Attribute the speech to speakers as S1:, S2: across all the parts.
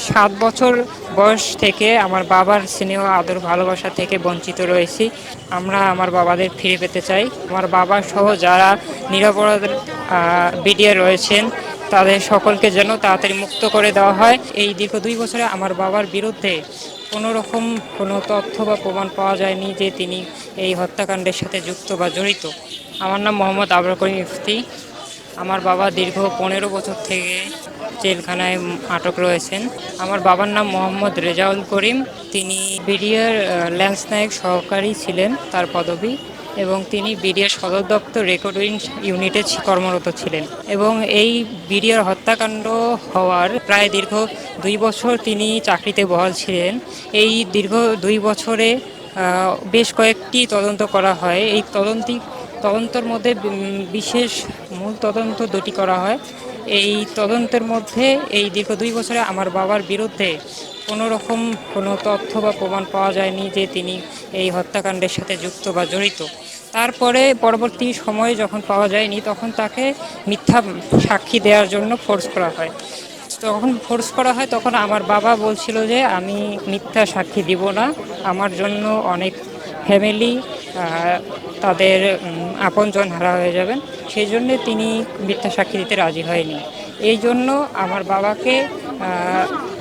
S1: ৭ বছর বয়স থেকে আমার বাবার স্নেহ আদর ভালোবাসা থেকে বঞ্চিত রয়েছি। আমরা আমার বাবাদের ফিরে পেতে চাই। আমার বাবা সহ যারা নিরপরাধ বিডিআর রয়েছেন তাদের সকলকে যেন তাড়াতাড়ি মুক্ত করে দেওয়া হয়। এই দীর্ঘ ২ বছরে আমার বাবার বিরুদ্ধে কোনো রকম কোনো তথ্য বা প্রমাণ পাওয়া যায়নি যে তিনি এই হত্যাকাণ্ডের সাথে যুক্ত বা জড়িত। আমার নাম মোহাম্মদ আবরার করিম ইফতি। আমার বাবা দীর্ঘ ১৫ বছর থেকে জেলখানায় আটক রয়েছেন। আমার বাবার নাম মোহাম্মদ রেজাউল করিম। তিনি বিডিআর ল্যান্স নায়ক সহকারী ছিলেন তার পদবি, এবং তিনি বিডিআর সদর দপ্তর রেকর্ডিং ইউনিটে কর্মরত ছিলেন। এবং এই বিডিআর হত্যাকাণ্ড হওয়ার প্রায় দীর্ঘ ২ বছর তিনি চাকরিতে বহাল ছিলেন। এই দীর্ঘ ২ বছরে বেশ কয়েকটি তদন্ত করা হয়। এই তদন্তের মধ্যে বিশেষ মূল তদন্ত দুটি করা হয়। এই তদন্তের মধ্যে এই দীর্ঘ ২ বছরে আমার বাবার বিরুদ্ধে কোনো রকম কোনো তথ্য বা প্রমাণ পাওয়া যায়নি যে তিনি এই হত্যাকাণ্ডের সাথে যুক্ত বা জড়িত। তারপরে পরবর্তী সময়ে যখন পাওয়া যায়নি তখন তাকে মিথ্যা সাক্ষী দেওয়ার জন্য ফোর্স করা হয়। তখন আমার বাবা বলছিল যে আমি মিথ্যা সাক্ষী দিব না, আমার জন্য অনেক ফ্যামিলি তাদের আপনজন হারা হয়ে যাবেন, সেই জন্যে তিনি মিথ্যা সাক্ষী দিতে রাজি হয়নি। এই জন্য আমার বাবাকে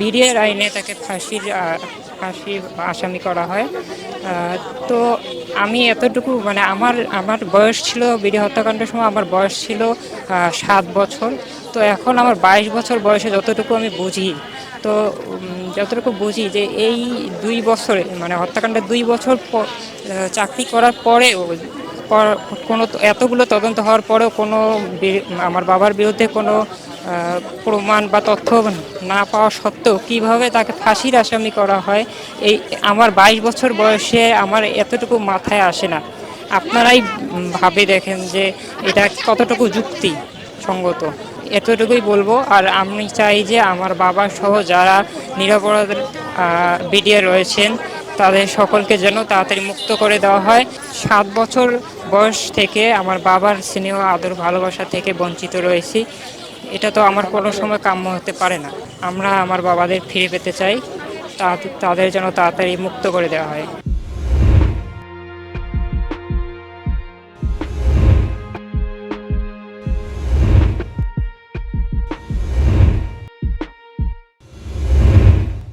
S1: বিডিআর আইনে তাকে ফাঁসির আসামি করা হয়। তো আমি এতটুকু মানে আমার আমার বয়স ছিল বিডি হত্যাকাণ্ডের সময় আমার বয়স ছিল ৭ বছর। তো এখন আমার ২২ বছর বয়সে যতটুকু আমি বুঝি, তো যতটুকু বুঝি যে এই ২ বছরে মানে হত্যাকাণ্ডের ২ বছর চাকরি করার পরেও কোনো এতগুলো তদন্ত হওয়ার পরেও কোনো আমার বাবার বিরুদ্ধে কোনো প্রমাণ বা তথ্য না পাওয়া সত্ত্বেও কীভাবে তাকে ফাঁসির আসামি করা হয়, এই আমার ২২ বছর বয়সে আমার এতটুকু মাথায় আসে না। আপনারাই ভাবে দেখেন যে এটা কতটুকু যুক্তিসঙ্গত। এতটুকুই বলবো। আর আমি চাই যে আমার বাবা সহ যারা নিরপরাধ বিডিআর রয়েছেন তাদের সকলকে যেন তাড়াতাড়ি মুক্ত করে দেওয়া হয়। ৭ বছর বয়স থেকে আমার বাবার স্নেহ আদর ভালোবাসা থেকে বঞ্চিত রয়েছি। এটা তো আমার কোনো সময় কাম্য হতে পারে না। আমরা আমার বাবাদের ফিরে পেতে চাই, তাদের যেন তাড়াতাড়ি মুক্ত করে দেওয়া হয়।